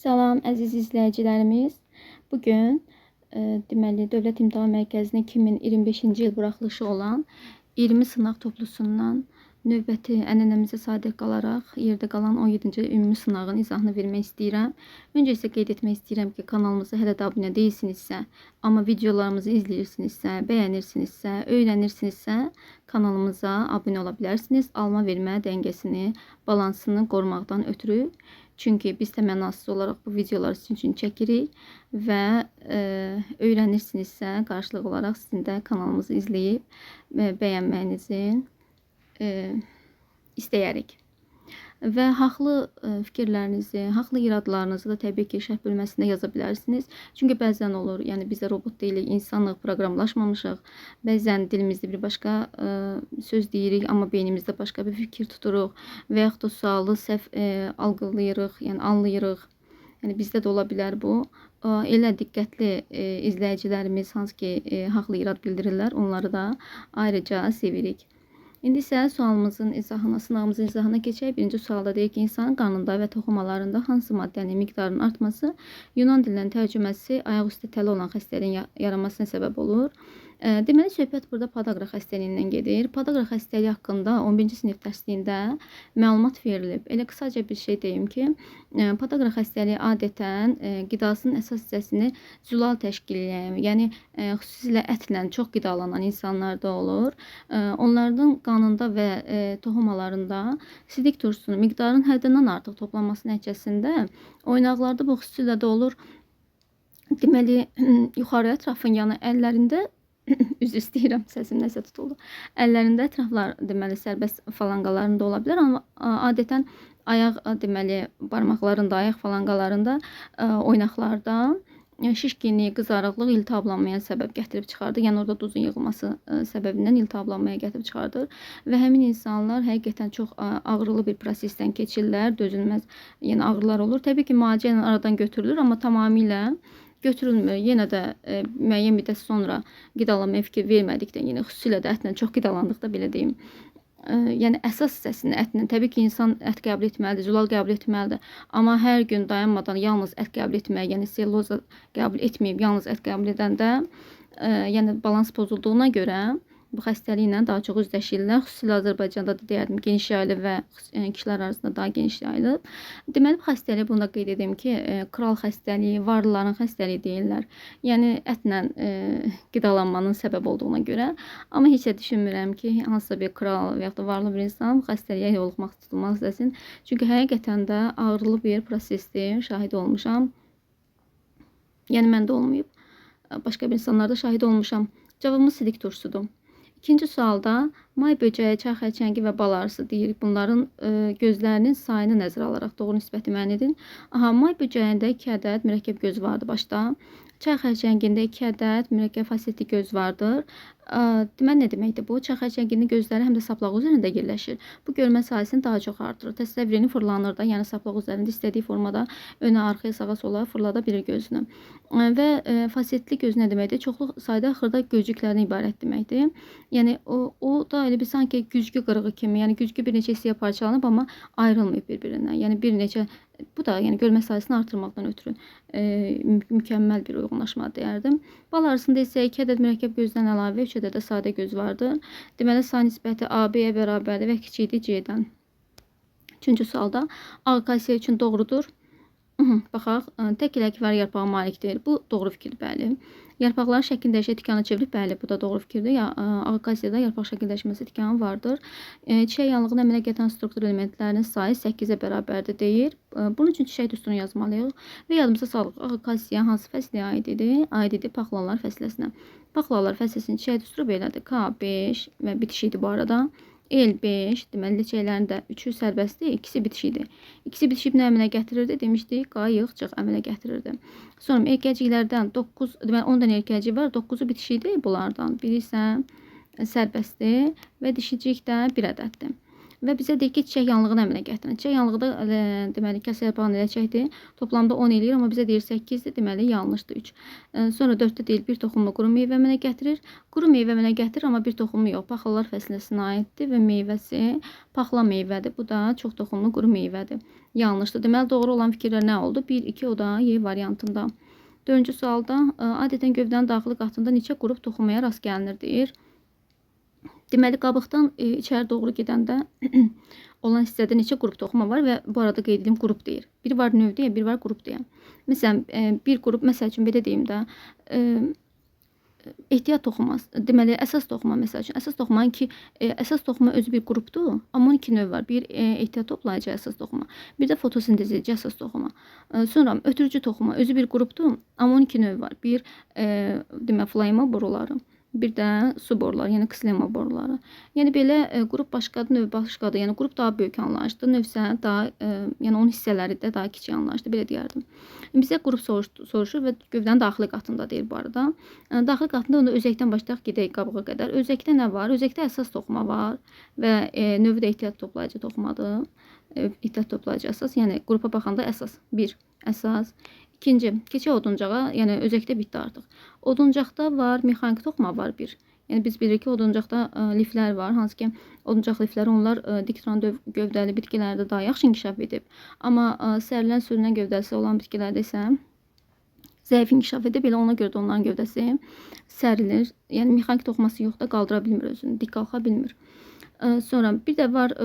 Salam əziz izləyicilərimiz. Bugün deməli Dövlət İmtahan Mərkəzinin 2025-ci il buraxılışı olan 20 sınaq toplusundan növbəti ənənəmizə sadiq qalaraq yerdə qalan 17-ci ümumi sınağın izahını vermək istəyirəm. Öncə isə qeyd etmək istəyirəm ki, kanalımıza hələ də abunə deyilsinizsə, amma videolarımızı izləyirsinizsə, bəyənirsinizsə, öyrənirsinizsə, kanalımıza abunə ola bilərsiniz. Alma vermə dəngəsini, balansını qorumaqdan ötürü. Çünki biz təmənnasız olaraq bu videoları sizin üçün çəkirik və öyrənirsinizsə, qarşılıq olaraq sizin də kanalımızı izləyib bəyənməyinizi istəyərik. Və haqlı fikirlərinizi, haqlı iradlarınızı da təbii ki, şərh bölməsində yaza bilərsiniz. Çünki bəzən olur, yəni biz də robot deyilik, insanlıq, proqramlaşmamışıq. Bəzən dilimizdə bir başqa söz deyirik, amma beynimizdə başqa bir fikir tuturuq və yaxud da sualı səhv algılayırıq, yəni anlayırıq. Yəni bizdə də ola bilər bu. Elə diqqətli izləyicilərimiz, hansı ki, haqlı irad bildirirlər, onları da ayrıca sevirik. İndi isə sualımızın izahına, sınağımızın izahına keçək. Birinci sualda deyir ki, insanın qanında və toxumalarında hansı maddənin miqdarının artması Yunan dilindən tərcüməsi ayaq üstə tələ olan xəstəliyin yaranmasına səbəb olur. Deməli, söhbət burada podaqa xəstəliyindən gedir. Podaqa xəstəliyi haqqında 11-ci sinif dərsliyində məlumat verilib. Elə qısaca bir şey deyim ki, podaqa xəstəliyi adətən qidasının əsas hissəsini zülal təşkil edən, yəni xüsusilə ətlə çox qidalanan insanlarda olur. Onların qanında və toxumalarında sidik turşusunun miqdarının həddindən artıq toplanması nəticəsində oynaqlarda bu xüsusilə də olur. Deməli, yuxarı ətrafın yanı əllərində üzr istəyirəm, səsim nəsə tutuldu. Əllərində ətraflar deməli sərbəst falanqalarında ola bilər, amma adətən ayaq deməli barmaqlarında, ayaq falanqalarında oynaqlarda şişkinlik, qızarıqlıq, iltihablanmaya səbəb gətirib çıxardır. Yəni orada duzun yığılması səbəbindən iltihablanmaya gətirib çıxardır və həmin insanlar həqiqətən çox ağrılı bir prosesdən keçirlər, dözülməz, yəni ağrılar olur. Təbii ki, müalicə ilə aradan götürülür, amma tamamilə götürülmür. Yenə də müəyyən müddət sonra qidalanmaya fikir vermədikdə, yəni xüsusilə də ətlə çox qidalandıqda belə deyim, yəni əsas hissəsini ətlə, təbii ki, insan ət qəbul etməlidir, zülal qəbul etməlidir. Amma hər gün dayanmadan yalnız ət qəbul etmək, yəni selluloza qəbul etməyib, yalnız ət qəbul edəndə, yəni balans pozulduğuna görə bu xəstəliklə daha çox üzləşirlər. Xüsusilə Azərbaycanda da deyərdim, geniş yayılıb və kişilər arasında daha geniş yayılıb. Deməli, bu xəstəliyi bunda qeyd edim ki, kral xəstəliyi, varlıların xəstəliyi deyirlər. Yəni, ətlə qidalanmanın səbəb olduğuna görə. Amma heç də düşünmürəm ki, hansısa bir kral və yaxud da varlı bir insan bu xəstəliyə yoluxmaq, tutulmaq istəsin. Çünki həqiqətən də ağrılı bir prosesdir, şahid olmuşam. Yəni, məndə olmayıb. Başqa bir insanlarda şahid olmuşam. Cavabımız sidik turşusudur. İkinci sualda may böcəyi, çay xərçəngi və bal arısı deyir. Bunların gözlərinin sayını nəzərə alaraq doğru nisbəti müəyyən edin. May böcəyində 2 ədəd mürəkkəb göz vardı başda. Çay xərçəngində 2 ədəd mürəkkəb fasetli göz vardır. Deməli, nə deməkdir bu? Çay xərçənginin gözləri həm də saplağı üzərində yerləşir. Bu görmə sahəsini daha çox artırır. Təsəvvürünü fırlanır da, yəni saplaq üzərində istədiyi formada önə, arxaya, sağa, sola fırlada bilir gözünü. Və fasetli göz nə deməkdir? Çoxlu sayda xırda gözcüklərdən ibarət deməkdir. Yəni o da elə bir sanki güzgü qırığı kimi, yəni güzgü bir neçə hissəyə parçalanıb, amma ayrılmayıb bir-birindən. Yəni bir neçə, bu da yəni görmə sayəsini artırmaqdan ötürü mükəmməl bir uyğunlaşma deyərdim. Bal arısında isə 2 ədəd mürəkkəb gözdən əlavə 3 ədəd də sadə göz vardır. Deməli, say nisbəti AB-yə bərabərdir və kiçikdir C-dən. Üçüncü sualda akasiya üçün doğrudur. Baxaq, tək iləkvar yarpağa malikdir. Bu doğru fikirdir, bəli. Yarpaqların şəklini dəyişə tikana çevrilib, bəli, bu da doğru fikirdir. Akasiyada yarpaq şəkil dəyişməsi tikanı vardır. Çiçək yanlığına əmələ gətirən struktur elementlərinin sayı 8-ə bərabərdir deyir. Bunun üçün çiçək düsturunu yazmalıyıq və yadımıza salıq. Akasiya hansı fəsliyə aid idi? Aid idi paxlalar fəsləsinə. Paxlalar fəsləsinin çiçək düsturu belədir. K5 və bitişidir bu arada. L5, deməli, çiçəklərin də 3-ü sərbəstdir, 2-si bitişidir. 2-si bitişib nə əmələ gətirirdi? Demişdik, qayıqcıq əmələ gətirirdi. Sonra erkəciklərdən 9, deməli, 10 dənə erkəcik var, 9-u bitişidir bunlardan. Biri isə sərbəstdir və dişicik də 1 ədəddir. və bizə deyir ki, çiçək yanlığını əmələ gətirin. Çiçək yanlığı da deməli kəsər yarpağın əlçəkdir. Toplamda 10 eləyir, amma bizə deyir 8-dir, deməli yanlışdır 3. Sonra 4-də deyir bir toxumlu quru meyvə əmələ gətirir. Quru meyvə əmələ gətirir, amma bir toxumu yox. Paxıllar fəsiləsinə aiddir və meyvəsi paxla meyvədir. Bu da çox toxumlu quru meyvədir. Yanlışdır. Deməli doğru olan fikirlər nə oldu? 1, 2 o da Y variantında. 4-cü sualda adətən gövdənin daxili qatında neçə qrup toxumaya rast gəlinir deyir. Deməli qabıqdan içəri doğru gedəndə olan hissədə neçə qrup toxuma var və bu arada qeyd edim qrup deyir. Bir var növ deyə, bir var qrup deyə. Məsələn, bir qrup, məsəl üçün belə deyim də, ehtiyat toxuması, deməli əsas toxuma məsəl üçün. Əsas toxumanın ki, əsas toxuma özü bir qrupdur, amma 2 növ var. Bir ehtiyat toplayıcı əsas toxuma, bir də fotosintez edici əsas toxuma. Sonra ötürücü toxuma özü bir qrupdur, amma 2 növ var. Bir demək flaima boruları, bir də su boruları, yəni ksilema boruları. Yəni belə qrup başqadır, növ başqadır. Yəni qrup daha böyük anlayışdır, növ isə daha yəni onun hissələri də daha kiçik anlayışdır, belə deyərdim. Bizə qrup soruşur və gövdənin daxili qatında deyir bu arada. Daxili qatında onda özəkdən başlayaq gedək qabığa qədər. Özəkdə nə var? Özəkdə əsas toxuma var və növü də ehtiyat toplayıcı toxumadır. Ehtiyat toplayıcı əsas, yəni qrupa baxanda əsas 1, əsas. İkinci, keçək oduncağa, yəni özəkdə bitdi artıq. Oduncaqda var, mexanik toxuma var bir. Yəni biz bilirik ki, oduncaqda liflər var, hansı ki, oduncaq lifləri onlar dik duran gövdəli bitkilərdə daha yaxşı inkişaf edib. Amma sərilən, sürünən gövdəsi olan bitkilərdə isə zəif inkişaf edib, elə ona görə də onların gövdəsi sərilir. Yəni mexanik toxuması yox da qaldıra bilmir özünü, dik qalxa bilmir. Sonra bir də var,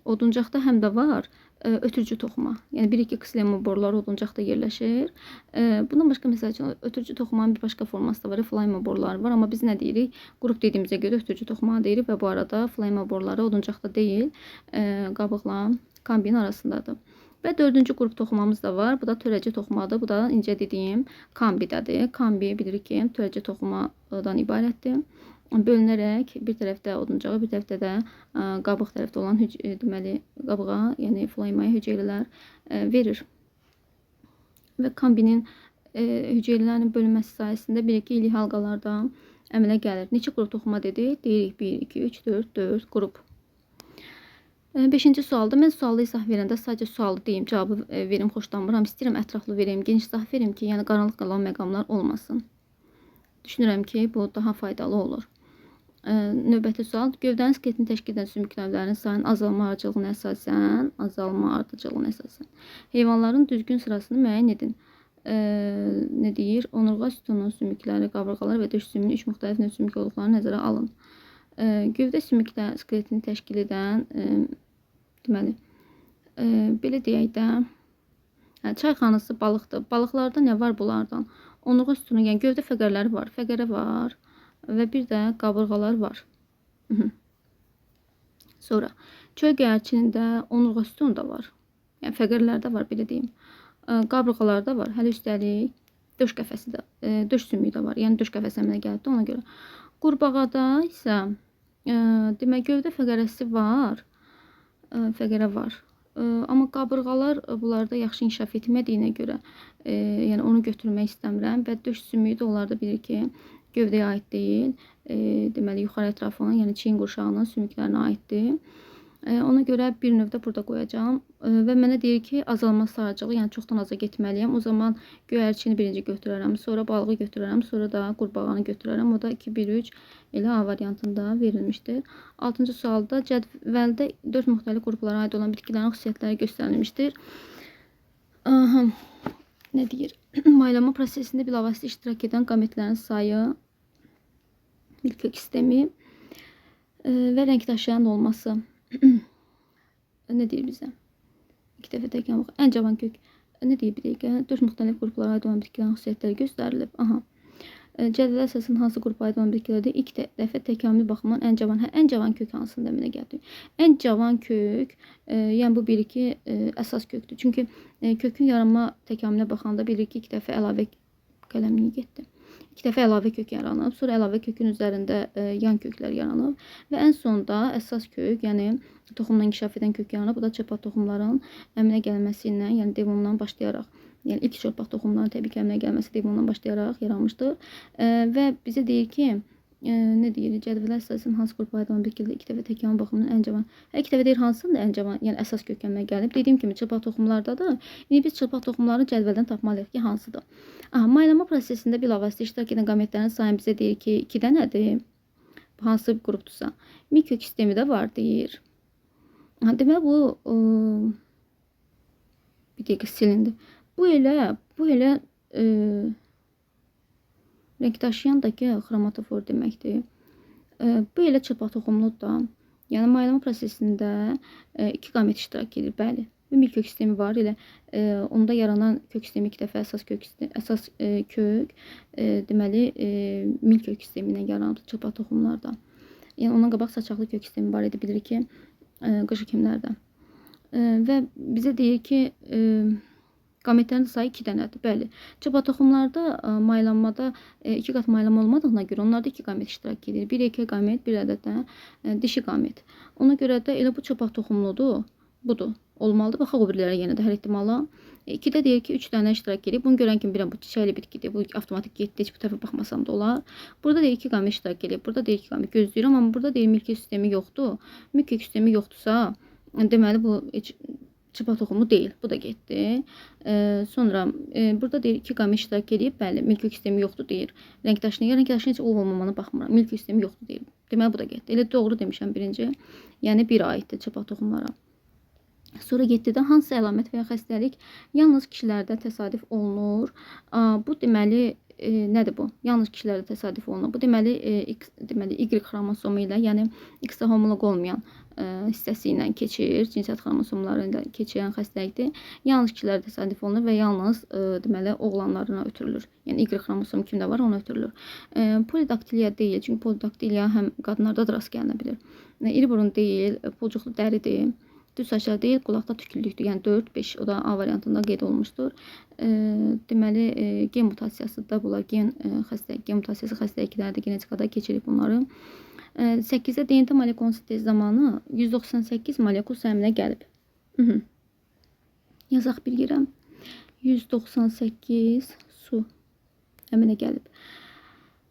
oduncaqda həm də var ötürücü toxuma. Yəni 1-2 ksilema boruları oduncaqda yerləşir. Bundan başqa məsəl üçün ötürücü toxumanın bir başqa forması da var, flaima boruları var, amma biz nə deyirik? Qrup dediyimizə görə ötürücü toxuma deyirik və bu arada flaima boruları oduncaqda deyil, qabıqla kombin arasındadır. Və 4-cü qrup toxumamız da var. Bu da törəci toxumadır. Bu da incə dediyim kambidədir. Kambi bilirik ki, törəci toxumadan ibarətdir. Bölünərək bir tərəfdə oduncağa, bir tərəfdə də qabıq tərəfdə olan deməli qabığa, yəni flaimaya hüceyrələr verir. Və kombinin hüceyrələrin bölünməsi sayəsində 1-2 ilik halqalarda əmələ gəlir. Neçə qrup toxuma dedik? Deyirik 1, 2, 3, 4, 4 qrup. 5-ci sualda mən sualı izah verəndə sadəcə sualı deyim, cavabı verim, xoşlanmıram. İstəyirəm ətraflı verim, geniş izah verim ki, yəni qaranlıq qalan məqamlar olmasın. Düşünürəm ki, bu daha faydalı olur. Növbəti sual, gövdənin skeletini təşkil edən sümük növlərinin sayının azalma ardıcıllığına əsasən heyvanların düzgün sırasını müəyyən edin. Nə deyir? Onurğa sütunun sümükləri, qabırğalar və döş sümüyünün 3 müxtəlif növ sümük olduqlarını nəzərə alın. Gövdə skeletini təşkil edən deməli belə deyək də çayxanası balıqdır. Balıqlarda nə var bunlardan? Onurğa sütunu, yəni gövdə fəqərləri var, fəqərə var və bir də qabırğalar var. Sonra çöl göyərçinində onurğa sütunu da var. Yəni fəqərlərdə var, belə deyim. Qabırğalarda var. Hələ üstəlik döş qəfəsi də, döş sümüyü də var. Yəni döş qəfəsi əmələ gəldi ona görə. Qurbağada isə demək gövdə fəqərəsi var. Fəqərə var. Amma qabırğalar bunlarda yaxşı inkişaf etmədiyinə görə yəni onu götürmək istəmirəm və döş sümüyü də onlarda bilir ki, gövdəyə aid deyil. Deməli yuxarı ətrafının, yəni çiyin qurşağının sümüklərinə aiddir. Ona görə bir növ də burada qoyacağam və mənə deyir ki, azalma sarıcığı, yəni çoxdan aza getməliyəm. O zaman göyərçini birinci götürərəm, sonra balığı götürərəm, sonra da qurbağanı götürərəm. O da 2, 1, 3 elə A variantında verilmişdir. 6-cı sualda cədvəldə 4 müxtəlif qruplara aid olan bitkilərin xüsusiyyətləri göstərilmişdir. Nə deyir? Maylama prosesində bilavasitə iştirak edən qametlərin sayı, milkök sistemi və rəngdaşların olması. Nə deyir bizə? 2 dəfə təkrar bax. Ən cavan kök. Nə deyir bir dəqiqə? 4 müxtəlif qruplara aid olan bitkilərin xüsusiyyətləri göstərilib. Cədvələ əsasən hansı qrupa aid olan bitkilərdə ilk dəfə təkamül baxımından ən cavan kök hansında əmələ gəldi? Ən cavan kök, yəni bu bilir ki, əsas kökdür. Çünki kökün yaranma təkamülə baxanda bilir ki, 2 dəfə əlavə qələmliyi getdi. 2 dəfə əlavə kök yaranıb, sonra əlavə kökün üzərində yan köklər yaranıb və ən sonda əsas kök, yəni toxumdan inkişaf edən kök yaranıb. Bu da çılpaq toxumların əmələ gəlməsi ilə, yəni devondan başlayaraq, yəni ilk çılpaq toxumların təbii ki əmələ gəlməsi devondan başlayaraq yaranmışdır və bizə deyir ki, Ne deyir? Cədvələ əsasən hansı qrup aydan bir kildə 2 dəfə təkamül baxımından ən cavan. Hər 2 dəfə deyir hansında ən cavan, yəni əsas kökənmə gəlib. Dediyim kimi çılpaq toxumlarda da indi biz çılpaq toxumları cədvəldən tapmalıyıq ki, hansıdır. Aha, maylama prosesində bilavasitə iştirak edən qametlərin sayı bizə deyir ki, 2 dənədir. Hansı bir qrupdursa. Mikrokök sistemi də var deyir. Ha, deməli bu bir dəqiqə silindi. Bu elə renkdaşıyan da ki, xromatofor deməkdir. Bu elə çılpaq toxumludur da. Yəni maylama prosesində 2 qamet iştirak edir, bəli. Bir mikrokök sistemi var, elə onda yaranan kök sistemi 2 dəfə əsas kök, deməli mikrokök sistemi ilə yaranır çılpaq toxumlarda. Yəni ondan qabaq saçaqlı kök sistemi var idi, bilirik ki, qış həkimlərdə. Və bizə deyir ki, qametlərin sayı 2 dənədir. Bəli. Çılpaq toxumlarda maylanmada 2 qat maylama olmadığına görə onlarda 2 qamet iştirak edir. Bir erkək qamet, bir ədəd də dişi qamet. Ona görə də elə bu çılpaq toxumludur. Budur. Olmalıdır. Baxaq o birilərə yenə də hər ehtimala. 2-də deyir ki, 3 dənə iştirak edir. Bunu görən kimi bilirəm bu çiçəkli bitkidir. Bu avtomatik getdi. Heç bu tərəfə baxmasam da olar. Burada deyir 2 qamet iştirak edir. Burada deyir 2 qamet gözləyirəm, amma burada deyir mikrokök sistemi yoxdur. Mikrokök sistemi yoxdursa, deməli bu heç çılpaq toxumu deyil. Bu da getdi. Sonra burada deyir 2 qamet iştirak edib. Bəli, mikrokök sistemi yoxdur deyir. Renkdaşına heç olmamağına baxmıram. Mikrokök sistemi yoxdur deyir. Deməli bu da getdi. Elə doğru demişəm birinci. Yəni bir aiddir çılpaq toxumlara. Sonra getdidə hansı əlamət və ya xəstəlik yalnız kişilərdə təsadüf olunur. Bu deməli nədir bu? Yalnız kişilərdə təsadüf olunur. Bu deməli Y xromosomu ilə, yəni X-ə homoloq olmayan hissəsi ilə keçir. Cinsiyyət xromosomları ilə keçən xəstəlikdir. Yalnız kişilərdə təsadüf olunur və yalnız deməli oğlanlarına ötürülür. Yəni Y xromosomu kimdə var, ona ötürülür. Polidaktiliya deyil. Çünki polidaktiliya həm qadınlarda da rast gəlinə bilir. İri burun deyil, pulcuqlu dəridir. Düz saçlar deyil, qulaqda tüküllükdür. Yəni 4-5, o da A variantında qeyd olunmuşdur. Deməli, gen mutasiyası da bunlar, gen mutasiyası xəstəliklərdir, genetikada keçirib bunları. 8-də DNT molekul sintezi zamanı 198 molekul səminə gəlib. Yazaq bir yerə. 198 su əminə gəlib.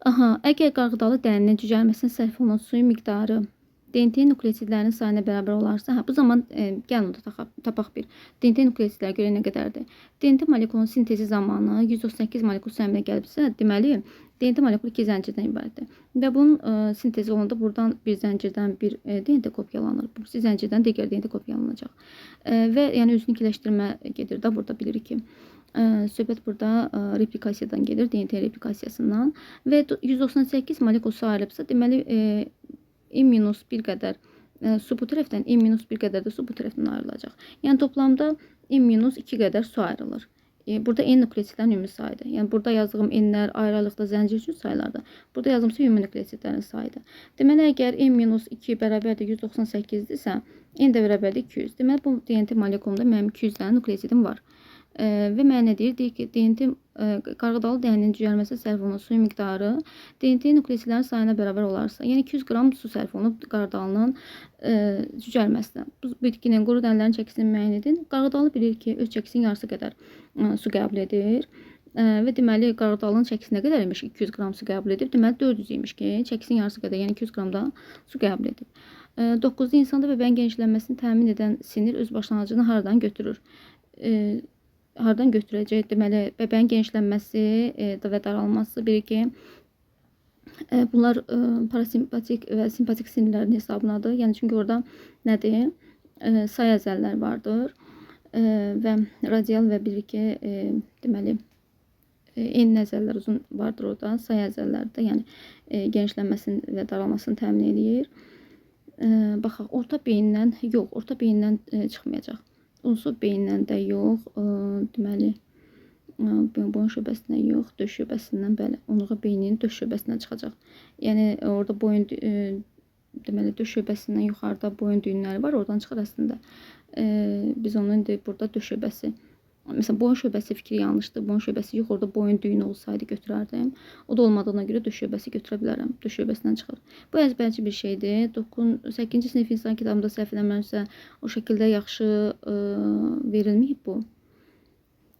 Aha, əgər qarğıdalı dərinin cücərməsinə sərf olunan suyun miqdarı DNT nukleotidlərinin sayına bərabər olarsa, bu zaman gəlin onu tapaq bir. DNT nukleotidləri görə nə qədərdir? DNT molekulunun sintezi zamanı 198 molekul səminə gəlibsə, deməli DNT molekulu 2 zəncirdən ibarətdir. Və bunun sintezi olanda buradan bir zəncirdən bir DNT kopyalanır. Bu zəncirdən digər DNT kopyalanacaq. Və yəni özünü ikiləşdirmə gedir də burada bilirik ki. Söhbət burada replikasiyadan gedir, DNT replikasiyasından. Və 198 molekul su ayrılıbsa, deməli minus bir qədər su bu tərəfdən, minus bir qədər də su bu tərəfdən ayrılacaq. Yəni toplamda minus 2 qədər su ayrılır. Burada N nukleotidlərin ümumi sayıdır. Yəni burada yazdığım N'lər ayrılıqda zəncir üçün sayılardır. Burada yazdığımsa ümumi nukleotidlərin sayıdır. Deməli, əgər N-2 bərabərdir 198-dirsə, N də bərabərdir 200. Deməli, bu DNT molekulunda mənim 200 dənə nukleotidim var. Və mənə deyir ki, DNT qarğıdalı dərinin cücərməsinə sərf olunan suyun miqdarı DNT nukleotidlərin sayına bərabər olarsa, yəni 200 qram su sərf olunub qarğıdalının cücərməsinə. Bu bitkinin quru dənələrin çəkisini müəyyən edin. Qarğıdalı bilir ki, öz çəkisinin yarısı qədər su qəbul edir. Və deməli, qarğıdalının çəkisi nə qədər imiş? 200 qram su qəbul edib. Deməli, 400 imiş ki, çəkisinin yarısı qədər, yəni 200 qram da su qəbul edib. 9-da insanda bebeğin genişlənməsini təmin edən sinir öz başlanğıcını haradan götürür? Hardan götürəcək? Deməli, bebeğin genişlənməsi və daralması bilir ki, bunlar parasimpatik və simpatik sinirlərin hesabınadır. Yəni, çünki orada nədir? Say əzəllər vardır və radial və bilir ki, deməli, N əzəllər uzun vardır orada. Say əzəllər də, yəni genişlənməsini və daralmasını təmin edir. Baxaq, orta beyindən çıxmayacaq. Unsur beyindən də yox, deməli, boyun şöbəsindən yox, döş şöbəsindən, bəli, onluğa beyninin döş şöbəsindən çıxacaq. Yəni, orada boyun, deməli, döş şöbəsindən yuxarıda boyun düyünləri var, oradan çıxır əslində. Biz onu indi burada döş şöbəsi, məsələn, boyun şöbəsi fikri yanlışdır, boyun şöbəsi yox, orada boyun düyünü olsaydı götürərdim. O da olmadığına görə döş şöbəsi götürə bilərəm, döş şöbəsindən çıxır. Bu əzbərci bir şeydir. 8-ci sinif insan kitabında səhv eləmirəmsə, o şəkildə yaxşı verilməyib bu.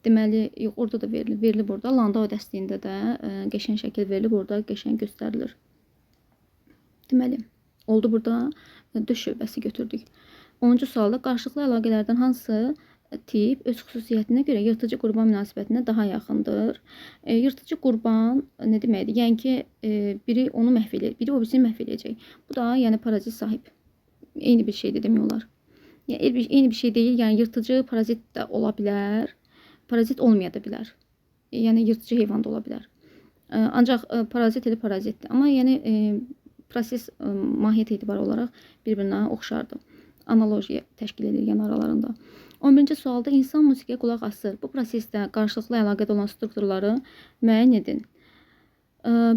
Deməli, yox, orada da verilib orada. Landau dəstəyində də qəşəng şəkil verilib, orada qəşəng göstərilir. Deməli, oldu burada döş şöbəsi götürdük. 10-cu sualda qarşılıqlı əlaqələrdən hansı tip öz xüsusiyyətinə görə yırtıcı qurban münasibətinə daha yaxındır? Yırtıcı qurban nə deməkdir? Yəni ki, biri onu məhv eləyir, biri o birisini məhv eləyəcək. Bu da yəni parazit sahib. Eyni bir şeydir demək olar. Yəni eyni bir şey deyil. Yəni yırtıcı parazit də ola bilər, parazit olmaya da bilər. Yəni yırtıcı heyvan da ola bilər. Ancaq parazit elə parazitdir. Amma yəni proses mahiyyət etibarı olaraq bir-birinə oxşardır. Analogiya təşkil edir yəni aralarında. 11-ci sualda insan musiqiyə qulaq asır. Bu prosesdə qarşılıqlı əlaqədə olan strukturları müəyyən edin.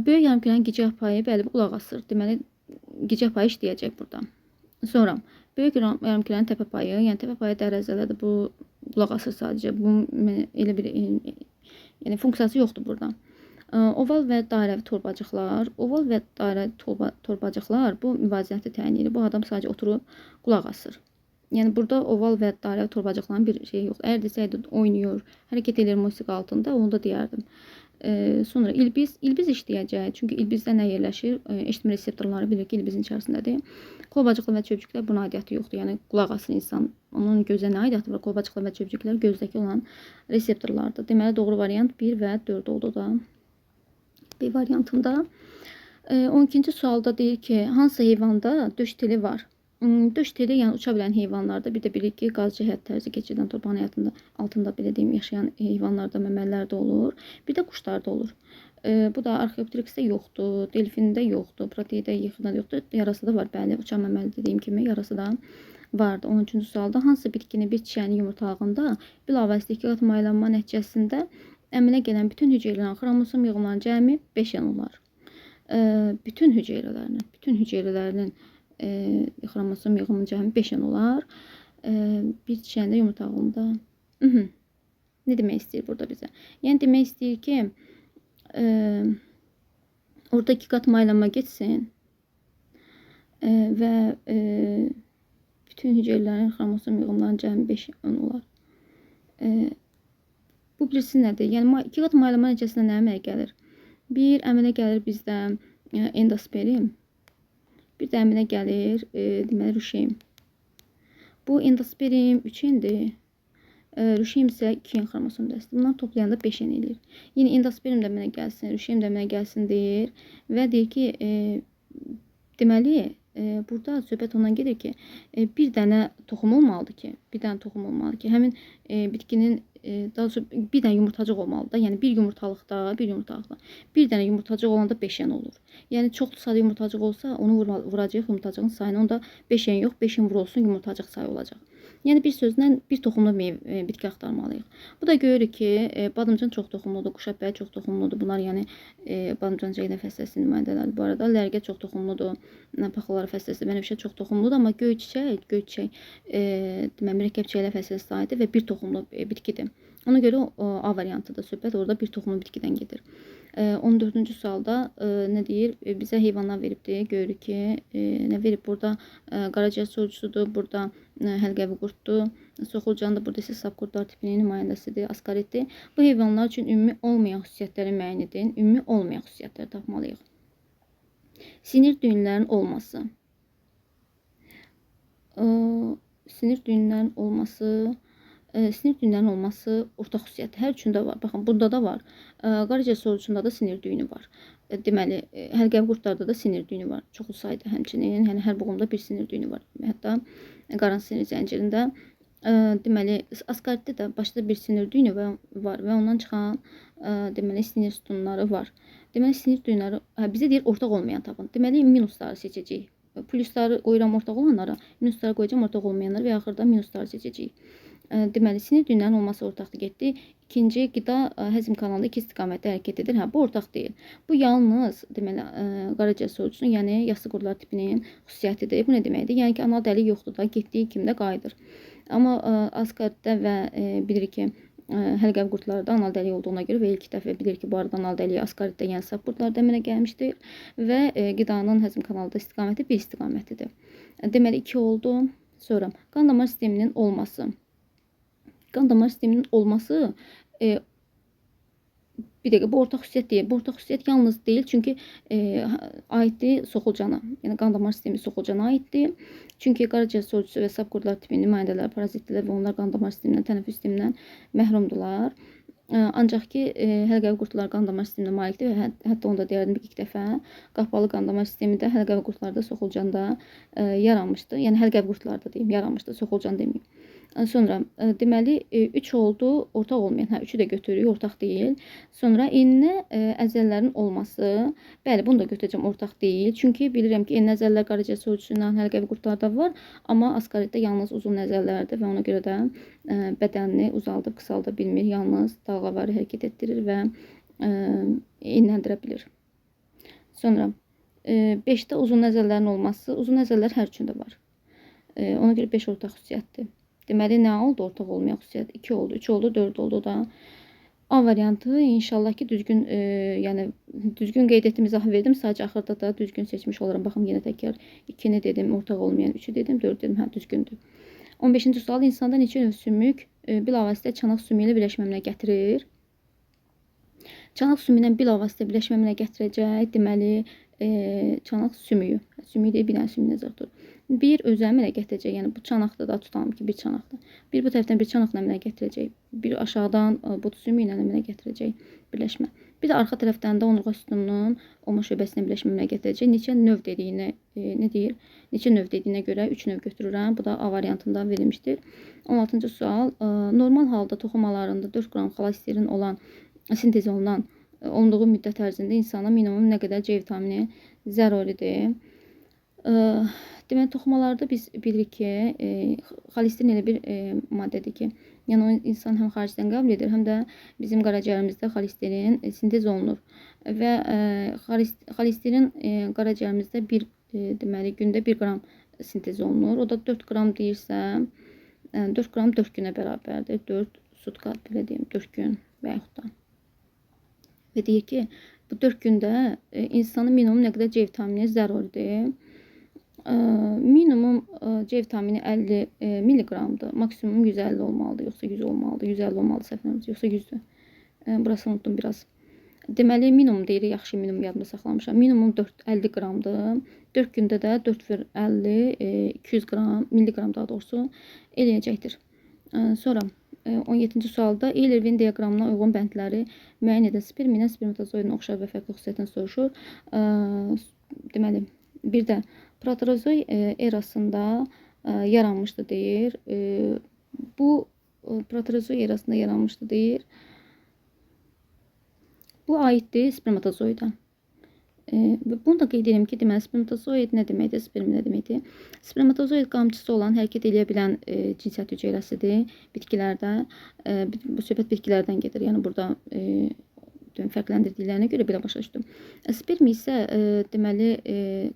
Böyük yarımkülənin gicgah payı bəli qulaq asır. Deməli gicgah payı işləyəcək burada. Sonra böyük yarımkülənin təpə payı, yəni təpə payı dərəcələrdir. Bu qulaq asır sadəcə. Bu elə bir yəni funksiyası yoxdur burada. Oval və dairəvi torbacıqlar. Oval və dairəvi torbacıqlar bu müvazinəti təyin edir. Bu adam sadəcə oturub qulaq asır. Yəni burada oval və dairəvi torbacıqların bir şey yoxdur. Əgər desəydi oynayır, hərəkət edir musiqi altında, onu da deyərdim. Sonra ilbiz işləyəcək. Çünki ilbizdə nə yerləşir? Eşitmə reseptorları bilir ki, ilbizin içərisindədir. Qolbacıqlı və çöpcüklər buna aidiyyəti yoxdur. Yəni qulaq asır insan. Onun gözə nə aidiyyəti var? Qolbacıqlı və çöpcüklər gözdəki olan reseptorlardır. Deməli doğru variant 1 və 4 oldu da. B variantında. 12-ci sualda deyir ki, hansı heyvanda döş teli var? Döş teli yəni uça bilən heyvanlarda, bir də bilir ki, qazcı həyat tərzi keçirdən torpağın həyatında altında belə deyim yaşayan heyvanlarda, məməlilərdə olur. Bir də quşlarda olur. Bu da Archaeopteryxdə yoxdur, delfində yoxdur, proteydə yıxıda yoxdur. Yarasada var, bəli, uçan məməli dediyim kimi yarasada vardı. 13-cü sualda hansı bitkini bir çiçəyin yumurtalığında bilavasitə ikiqat maylanma nəticəsində əmələ gələn bütün hüceyrələrin xromosom yığımlarının cəmi 5 yan olar. Bütün hüceyrələrinin xromosom yığımının cəmi 5 yan olar. Bir çiçəyin yumurtalığında nə demək istəyir burada bizə? Yəni demək istəyir ki, orada 2 qat maylanma geçsin və bütün hüceyrələrin xromosom yığımlarının cəmi 5 yan olar. Bu birisi nədir? Yəni 2 qat maylanma nəticəsində nə əmələ gəlir? Bir əmələ gəlir bizdə endosperim. Bir də əmələ gəlir deməli rüşeym. Bu endosperim 3 endir. Rüşeym isə 2 en xromosom dəstidir. Bunları toplayanda 5 en eləyir. Yəni endosperim də əmələ gəlsin, rüşeym də əmələ gəlsin deyir və deyir ki, deməli burada söhbət ondan gedir ki, bir dənə toxum olmalıdır ki, həmin bitkinin daha doğrusu bir dənə yumurtacıq olmalıdır da. Yəni bir yumurtalıqda bir dənə yumurtacıq olanda 5 en olur. Yəni çoxlu sayda yumurtacıq olsa onu vuracaq yumurtacığın sayını, onda 5 en yox, 5 en vurulsun yumurtacıq sayı olacaq. Yəni bir sözlə bir toxumlu bitki axtarmalıyıq. Bu da görürük ki, badımcan çox toxumludur, quşəbəyi çox toxumludur. Bunlar yəni badımcan ceylə fəsləsi nümayəndələri bu arada. Lərgə çox toxumludur, paxılları fəsləsi, bənövşə çox toxumludur, amma göy çiçək mürəkkəb çiyələ fəsləsi aiddir və bir toxumlu bitkidir. Ona görə A variantıdır. Söhbət orada bir toxumlu bitkidən gedir. 14-cü sualda nə deyir? Bizə heyvanlar veribdir. Görürük ki, nə verib? Burada qaraciyər sorucusudur, burada həlqəvi qurtdur. Soxulcan da burada isə sapqurtlar tipinin nümayəndəsidir, askaritdir. Bu heyvanlar üçün ümumi olmayan xüsusiyyətləri müəyyən edin. Ümumi olmayan xüsusiyyətləri tapmalıyıq. Sinir düyünlərinin olması. Sinir düyünlərinin olması ortaq xüsusiyyətdir. Hər üçündə var. Baxın, bunda da var. Qaraciyər sorucunda da sinir düyünü var. Deməli, həlqəvi qurtlarda da sinir düyünü var. Çoxlu sayda həmçinin, yəni hər boğumda bir sinir düyünü var. Hətta qaran sinir zəncirində deməli, askaritdə də başda bir sinir düyünü var və ondan çıxan deməli, sinir sütunları var. Deməli, sinir düyünləri bizə deyir ortaq olmayan tapın. Deməli, minusları seçəcəyik. Plusları qoyuram ortaq olanlara, minusları qoyacam ortaq olmayanlara və axırda minusları seçəcəyik. Deməli, sinir düyünlərinin olması ortaqdır getdi. İkinci, qida həzm kanalında 2 istiqamətdə hərəkət edir. Bu ortaq deyil. Bu yalnız deməli qaraciyər sorucusunun, yəni yassı qurtlar tipinin xüsusiyyətidir. Bu nə deməkdir? Yəni ki, anal dəliyi yoxdur da, getdiyi kimdə qayıdır. Amma askaritdə və bilirik ki, həlqəvi qurtlarda anal dəliyi olduğuna görə və ilk dəfə bilir ki, bu arada anal dəliyi askaritdə, yəni sap qurtlarda əmələ gəlmişdir və qidanın həzm kanalında istiqaməti bir istiqamətidir. Deməli 2 oldu. Sonra qan damar sisteminin olması. Qan damar sisteminin olması Bir dəqiqə, bu ortaq xüsusiyyət deyil. Bu ortaq xüsusiyyət yalnız deyil, çünki aiddir soxulcana. Yəni qan damar sistemi soxulcana aiddir. Çünki qaraciyər solcusu və subqurtlar tipi nümayəndələr parazitdirlər və onlar qan damar sistemindən, tənəffüs sistemindən məhrumdular. Ancaq ki, həlqəvi qurtlar qan damar sisteminə malikdir və hətta onu da deyərdim ilk dəfə qapalı qan damar sistemi də həlqəvi qurtlarda soxulcanda yaranmışdı. Yəni həlqəvi qurtlarda deyim, yaranmışdı, soxulcan deməyim. Sonra deməli 3 oldu, ortaq olmayan. Hə, 3-ü də götürürük, ortaq deyil. Sonra enli əzələlərin olması. Bəli, bunu da götürəcəm, ortaq deyil. Çünki bilirəm ki, enli əzələlər qaraciyər solcusu ilə həlqəvi qurtlarda var, amma askaritdə yalnız uzun əzələlərdir və ona görə də bədənini uzaldıb qısalda bilmir, yalnız dalğavari hərəkət etdirir və enləndirə bilir. Sonra 5-də uzun əzələlərin olması, uzun əzələlər hər üçündə var. Ona görə 5 ortaq xüsusiyyətdir. Deməli, nə oldu? Ortaq olmayan xüsusiyyət 2 oldu, 3 oldu, 4 oldu da. A variantı inşallah ki, düzgün, yəni düzgün qeyd etdim, izah verdim. Sadəcə axırda da düzgün seçmiş olaram. Baxım, yenə təkrar 2-ni dedim, ortaq olmayan 3-ü dedim, 4 dedim, hə, düzgündür. 15-ci sual, insanda neçə növ sümük bilavasitə çanaq sümüyü ilə birləşməminə gətirir? Çanaq sümüyü ilə bilavasitə birləşməminə gətirəcək, deməli, çanaq sümüyü. Sümüyü deyil, bir dənə sümüyü nəzərdə tutulur. Bir öz əmələ gətirəcək, yəni bu çanaqda da tutalım ki, bir çanaqdır. Bir bu tərəfdən bir çanaqla əmələ gətirəcək, bir aşağıdan but sümüyü ilə əmələ gətirəcək birləşmə. Bir də arxa tərəfdən də onurğa sütununun oma şöbəsinə birləşməyə gətirəcək. Neçə növ dediyinə, nə deyir? Neçə növ dediyinə görə 3 növ götürürəm. Bu da A variantında verilmişdir. 16-cı sual, normal halda toxumalarında 4 qram xolesterin olan sintez olunduğu müddət ərzində insana minimum nə qədər C vitamini zəruridir? Deməli, toxumalarda biz bilirik ki, xolesterin elə bir maddədir ki, yəni o insan həm xaricdən qəbul edir, həm də bizim qaraciyərimizdə xolesterin sintez olunur. Və xolesterin qaraciyərimizdə deməli, gündə 1 qram sintez olunur. O da 4 qram deyirsə, 4 qram 4 günə bərabərdir. 4 sutka, belə deyim, 4 gün və yaxud da. Və deyir ki, bu 4 gündə insanın minimum nə qədər C vitamini zəruridir. Minimum C vitamini 50 milliqramdır. Maksimum 150 olmalıdır, yoxsa 100 olmalıdır. 150 olmalıdır səhvlərimizdə, yoxsa 100'dür. Burasını unutdum biraz. Deməli, minimum deyirik, yaxşı minimum yadımda saxlamışam. Minimum 50 qramdır. 4 gündə də 4/50, 200 qram, milliqram daha doğrusu eləyəcəkdir. Sonra 17-ci sualda Eylervin diaqramına uyğun bəndləri müəyyən edən sperm ilə spermatozoidin oxşar və fərqli xüsusiyyətini soruşur. Deməli, bir də proterozoy erasında yaranmışdı deyir. Bu proterozoy erasında yaranmışdı deyir. Bu aiddir spermatozoida. Bunu da qeyd edim ki, deməli, spermatozoid nə deməkdir, sperm nə deməkdir? Spermatozoid qamçısı olan, hərəkət edə bilən cinsiyyət hüceyrəsidir bitkilərdə. Bu söhbət bitkilərdən gedir, yəni burada fərqləndirdiklərinə görə belə başa düşdüm. Sperm isə deməli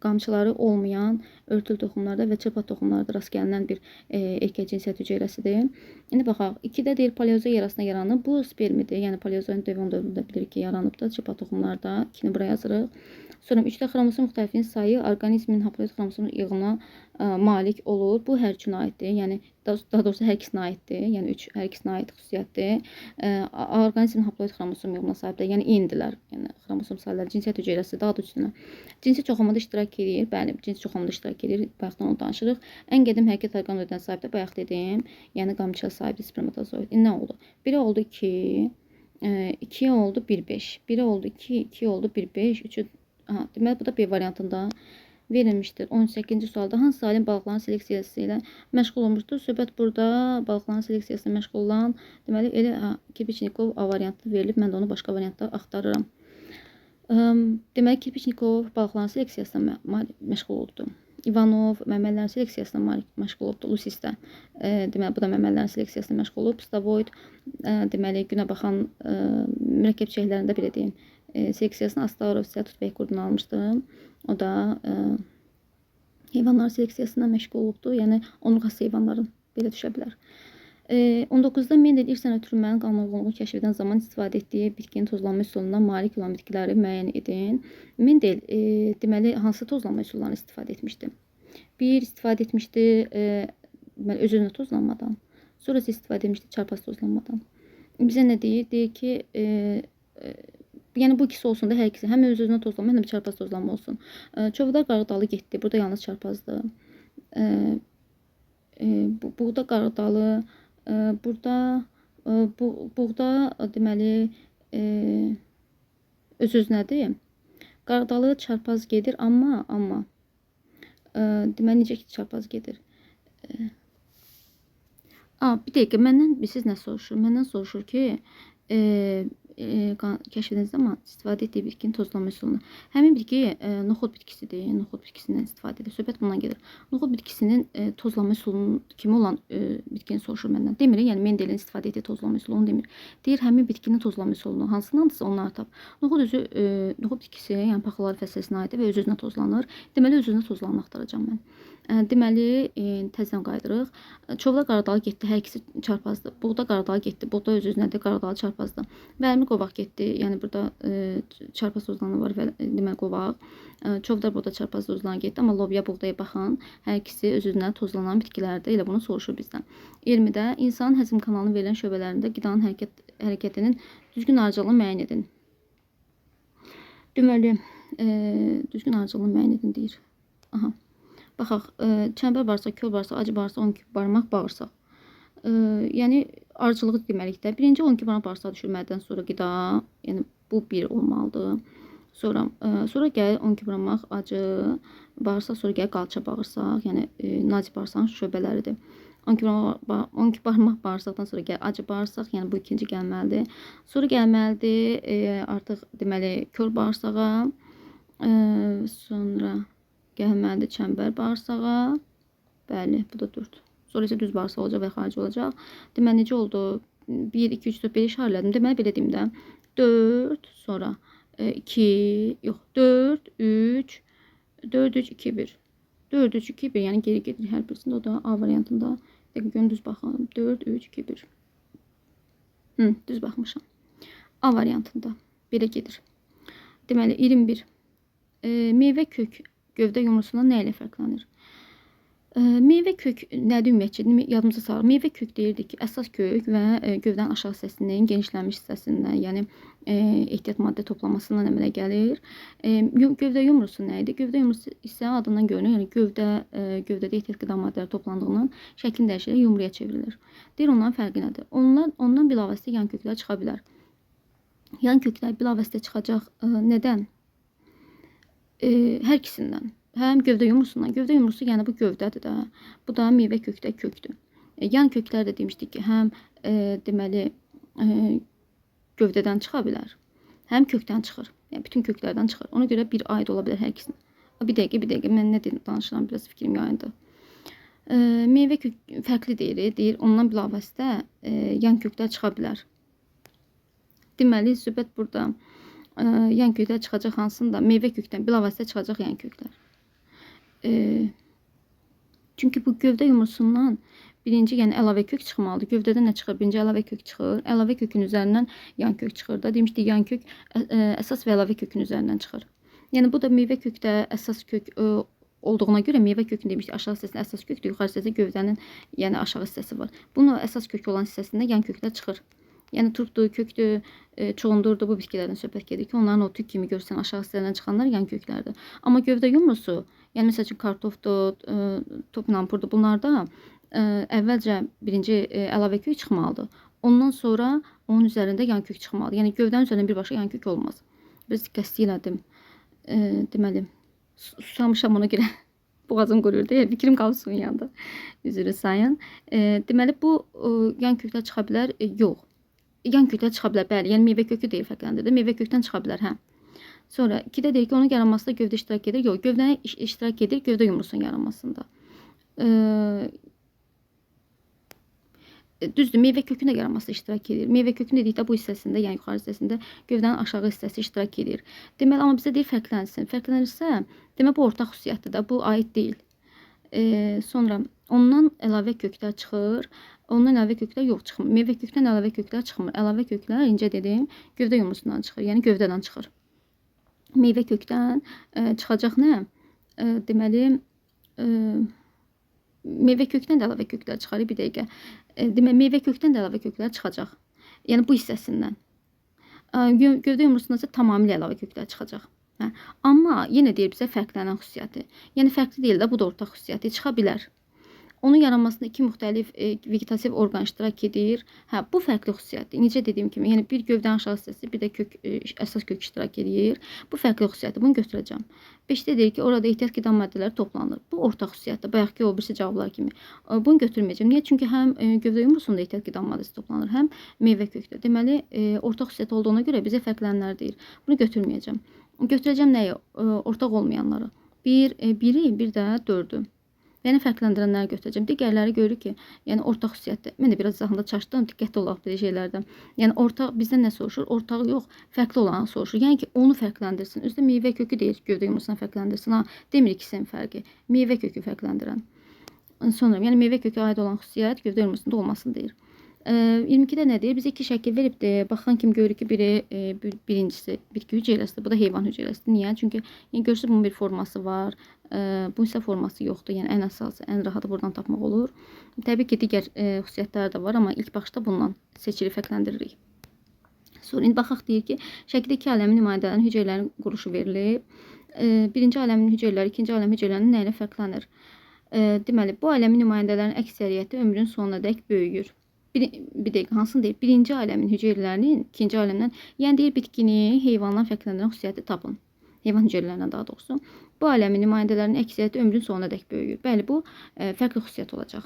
qamçıları olmayan örtülü toxumlarda və çırpaq toxumlarda rast gəlinən bir erkək cinsiyyət hüceyrəsidir. İndi baxaq, 2-də deyir paleozoy erasında yaranıb. Bu spermidir. Yəni paleozoyun devon dövründə bilirik ki, yaranıbdır çırpaq toxumlarda. 2-ni buraya yazırıq. Sonra 3-də xromosom müxtəlifinin sayı orqanizmin haploid xromosom yığına malik olur. Bu hər üçünə aiddir. Yəni daha doğrusu hər ikisinə aiddir. Yəni 3 hər ikisinə aid xüsusiyyətdir. Orqanizmin haploid xromosom yığına sahibdir. Yəni eynidirlər. Yəni xromosom sayıları, cinsiyyət hüceyrəsi daha da üstünə. Cinsi çoxalmada iştirak edir. Bəli, cinsi çoxalmada iştirak edir. Bayaqdan onu danışırıq. Ən qədim hərəkət orqanoidinə sahibdir. Bayaq dedim. Yəni qamçıya sahibdir spermatozoid. Nə oldu? 1-ə oldu 2, 2-yə oldu 1-5. 1-ə oldu 2, 2-yə oldu 1-5, 3-ü deməli, bu da B variantında verilmişdir. 18-ci sualda hansı alim balıqların seleksiyası ilə məşğul olmuşdur? Söhbət burada balıqların seleksiyasına məşğul olan, deməli, elə Kirpiçnikov A variantı verilib. Mən də onu başqa variantda axtarıram. Deməli, Kirpiçnikov balıqların seleksiyasına məşğul oldu. İvanov məməllərin seleksiyasına məşğul oldu. Lusisdə, deməli, bu da məməllərin seleksiyasına məşğul olub. Stavoid, deməli, günə baxan mürəkkəb çiçəklərində belə deyim, seleksiyasını Astarovsiya tütbək qurdunu almışdım. O da heyvanların seleksiyasına məşğul olubdur. Yəni, onurğası heyvanların belə düşə bilər. 19-da Mendel irsən ötürülmənin qanunluğunu kəşf edən zaman istifadə etdiyi bitkinin tozlanma üsulundan malik olan bitkiləri müəyyən edin. Mendel, deməli, hansı tozlanma üsullarını istifadə etmişdi? Bir, istifadə etmişdi öz-özünə tozlanmadan. Sonrası istifadə etmişdi çarpaz tozlanmadan. Bizə nə deyir? Deyir ki, Yəni bu ikisi olsun da hər ikisi. Həm öz-özünə tozlanma, həm də çarpaz tozlanma olsun. Çovda qarğıdalı getdi. Burada yalnız çarpazdır. Buğda qarğıdalı. Burada buğda deməli öz-özünədir. Qarğıdalı çarpaz gedir, amma deməli necə ki çarpaz gedir. Bir dəqiqə, məndən siz nə soruşur? Məndən soruşur ki, kəşf edildiyi zaman istifadə etdiyi bitkinin tozlanma üsulunu. Həmin bitki noxud bitkisidir. Noxud bitkisindən istifadə edir. Söhbət bundan gedir. Noxud bitkisinin tozlanma üsulunun kimi olan bitkini soruşur məndən. Demir, yəni Mendelin istifadə etdiyi tozlanma üsulunu demir. Deyir, həmin bitkinin tozlanma üsulunu hansındansa onları tap. Noxud bitkisi, yəni paxılları fəsiləsinə aiddir və öz-özünə tozlanır. Deməli, öz-özünə tozlananı axtaracağam mən. Deməli, təzədən qayıdırıq. Çovda qarğıdalı getdi, hər ikisi çarpazdır. Buğda qarğıdalı getdi, buğda öz-özünədir, qarğıdalı çarpazdır. Vərmi qovaq getdi, yəni burada çarpaz tozlanı var və deməli qovaq. Çovda burada çarpaz tozlanı getdi, amma lobya, buğdaya baxın, hər ikisi öz-özünə tozlanan bitkilərdir. Elə bunu soruşur bizdən. 20-də insanın həzm kanalına verilən şöbələrində qidanın hərəkətinin düzgün arıcılığını müəyyən edin. Deməli, düzgün arıcılığını müəyyən edin deyir. Aha. Baxaq, çəmbər bağırsaq, köl bağırsaq, acı bağırsaq, 12 barmaq bağırsaq. Yəni arıcılığı deməkdə. Birinci 12 barmaq bağırsaq düşürmədən sonra qida, yəni bu 1 olmalıdır. Sonra gəlir 12 barmaq acı bağırsaq, sonra gəlir qalça bağırsaq, yəni naci bağırsağın şöbələridir. 12 barmaq bağırsaqdan sonra gəlir acı bağırsaq, yəni bu ikinci gəlməlidir. Sonra gəlməlidir artıq deməli köl bağırsağa, sonra gəlməlidir çəmbər bağırsağa. Bəli, bu da 4. Sonra isə düz bağırsaq olacaq və xarici olacaq. Deməli, necə oldu? 1, 2, 3, 4, 5 işarələdim. Deməli, belə deyim də. 4, sonra 2, yox, 4, 3, 4, 3, 2, 1. 4, 3, 2, 1, yəni geri gedir hər birisində. O da A variantında. Dəqiq düz baxalım. 4, 3, 2, 1. Düz baxmışam. A variantında. Belə gedir. Deməli, 21. Meyvə kök gövdə yumrusundan nə ilə fərqlənir? Meyvə kök nədir ümumiyyətcə? Yadımıza salaq. Meyvə kök deyirdik ki, əsas kök və gövdən aşağı hissəsinin genişlənmiş hissəsindən, yəni ehtiyat maddə toplamasından əmələ gəlir. Gövdə yumrusu nə idi? Gövdə yumrusu isə adından görünür, yəni gövdədə ehtiyat qida maddələri toplandığından şəklin dəyişərək yumruya çevrilir. Deyir, onların fərqi nədir? Ondan bilavasitə yan köklər çıxa bilər. Yan köklər bilavasitə çıxacaq. Nədən? Hər ikisindən. Həm gövdə yumrusundan. Gövdə yumrusu yəni bu gövdədir də. Bu da meyvə kökdə kökdür. Yan köklər də demişdik ki, həm deməli gövdədən çıxa bilər, həm kökdən çıxır. Yəni bütün köklərdən çıxır. Ona görə bir aid ola bilər hər ikisinə. Bir dəqiqə, mən nə danışıram, biraz fikrim yayındı. Meyvə kök fərqli deyir, ondan bilavasitə yan köklər çıxa bilər. Deməli, söhbət burada yan köklər çıxacaq hansında? Meyvə kökdən bilavasitə çıxacaq yan köklər. Çünki bu gövdə yumrusundan birinci, yəni əlavə kök çıxmalıdır. Gövdədən nə çıxır? Birinci əlavə kök çıxır. Əlavə kökün üzərindən yan kök çıxır da. Demişdik, yan kök əsas və əlavə kökün üzərindən çıxır. Yəni bu da meyvə kökdə əsas kök olduğuna görə meyvə kökün demişdik, aşağı hissəsində əsas kökdür, yuxarı hissəsində gövdənin yəni aşağı hissəsi var. Bunun əsas kök olan hissəsində yan köklər çıxır. Yəni turpdur, kökdür, çoğundurdur, bu bitkilərdən söhbət gedir ki, onların o tük kimi görsən aşağı hissələrindən çıxanlar yan köklərdir. Amma gövdə yumrusu, yəni məsəl üçün kartofdur, topinampurdur, bunlarda əvvəlcə birinci əlavə kök çıxmalıdır. Ondan sonra onun üzərində yan kök çıxmalıdır. Yəni gövdənin üzərində birbaşa yan kök olmaz. Biz diqqətli elədim. Deməli, susamışam ona görə. Boğazım qurur deyil, fikrim qalıb suyun yanında. Üzrü sayın. Deməli, bu yan köklər çıxa bilər? Yox. Yan köklər çıxa bilər, bəli. Yəni meyvə kökü deyil fərqləndirdi. Meyvə kökdən çıxa bilər, hə. Sonra 2-də deyir ki, onun yaranmasında gövdə iştirak edir. Yox, gövdə iştirak edir, gövdə yumrusunun yaranmasında. Düzdür, meyvə kökün də yaranmasında iştirak edir. Meyvə kökün dedikdə bu hissəsində, yəni yuxarı hissəsində gövdənin aşağı hissəsi iştirak edir. Deməli, amma bizə deyir fərqlənsin. Fərqlənirsə, demək bu ortaq xüsusiyyətdir də, bu aid deyil. Sonra ondan əlavə köklər çıxır. Ondan əlavə köklər yox çıxmır. Meyvə kökdən əlavə köklər çıxmır. Əlavə köklər, incə dedim, gövdə yumrusundan çıxır. Yəni gövdədən çıxır. Meyvə kökdən çıxacaq nə? Deməli, meyvə kökdən də əlavə köklər çıxar. Bir dəqiqə. Deməli, meyvə kökdən də əlavə köklər çıxacaq. Yəni bu hissəsindən. Gövdə yumrusundan isə tamamilə əlavə köklər çıxacaq. Hə. Amma yenə deyir bizə fərqlənən xüsusiyyəti. Yəni fərqli deyil də, bu da ortaq xüsusiyyəti çıxa bilər. Onun yaranmasında iki müxtəlif vegetativ orqan iştirak edir. Hə, bu fərqli xüsusiyyətdir. Necə dediyim kimi, yəni bir gövdənin aşağı hissəsi, bir də əsas kök iştirak edir. Bu fərqli xüsusiyyətdir. Bunu götürəcəm. 5-də deyir ki, orada ehtiyat qida maddələri toplanır. Bu ortaq xüsusiyyətdir. Bayaqki o birisi cavablar kimi. Bunu götürməyəcəm. Niyə? Çünki həm gövdə yumrusunda ehtiyat qida maddəsi toplanır, həm meyvə kökdə. Deməli, ortaq xüsusiyyət olduğuna görə bizə fərqlənənlər deyir. Bunu götürməyəcəm. Götürəcəm nəyi? Ortaq olmayanları. Biri, bir də 4-ü. Yəni fərqləndirənləri götürəcəm. Digərləri görürük ki, yəni ortaq xüsusiyyətdir. Mən də biraz izahında çaşdım, diqqətli olaq belə şeylərdən. Yəni ortaq bizdən nə soruşur? Ortağı yox, fərqli olanı soruşur. Yəni ki, onu fərqləndirsin. Özdə meyvə kökü deyir, gövdə yumrusuna fərqləndirsin. Ha, demir ikisinin fərqi. Meyvə kökü fərqləndirən. Sonra, yəni meyvə kökü aid olan xüsusiyyət gövdə yumrusunda olmasını deyir. 22-də nə deyir? Bizə iki şəkil veribdir. Baxan kimi görürük ki, birincisi bitki hüceyrəsidir, bu da heyvan hüceyrəsidir. Niyə? Çünki yəni görürsüz bunun bir forması var. Bu isə forması yoxdur. Yəni ən əsası, ən rahatı buradan tapmaq olur. Təbii ki, digər xüsusiyyətləri də var, amma ilk baxışda bundan seçili fərqləndiririk. Sonra indi baxaq deyir ki, şəkildə iki aləmin nümayəndələrinin hüceyrələrin quruluşu verilib. Birinci aləmin hüceyrələri ikinci aləmin hüceyrələrinin nə ilə fərqlənir? Deməli, bu aləmin nümayəndələrinin əksəriyyəti ömrün sonuna dək böyüyür. Bir dəqiqə, hansını deyir? Birinci aləmin hüceyrələrinin ikinci aləmdən, yəni deyir bitkini heyvandan fərqləndirən xüsusiyyəti tapın. Heyvan hüceyrələrindən daha doğrusu. Bu aləmin nümayəndələrinin əksəriyyəti ömrün sonuna dək böyüyür. Bəli, bu fərqli xüsusiyyət olacaq.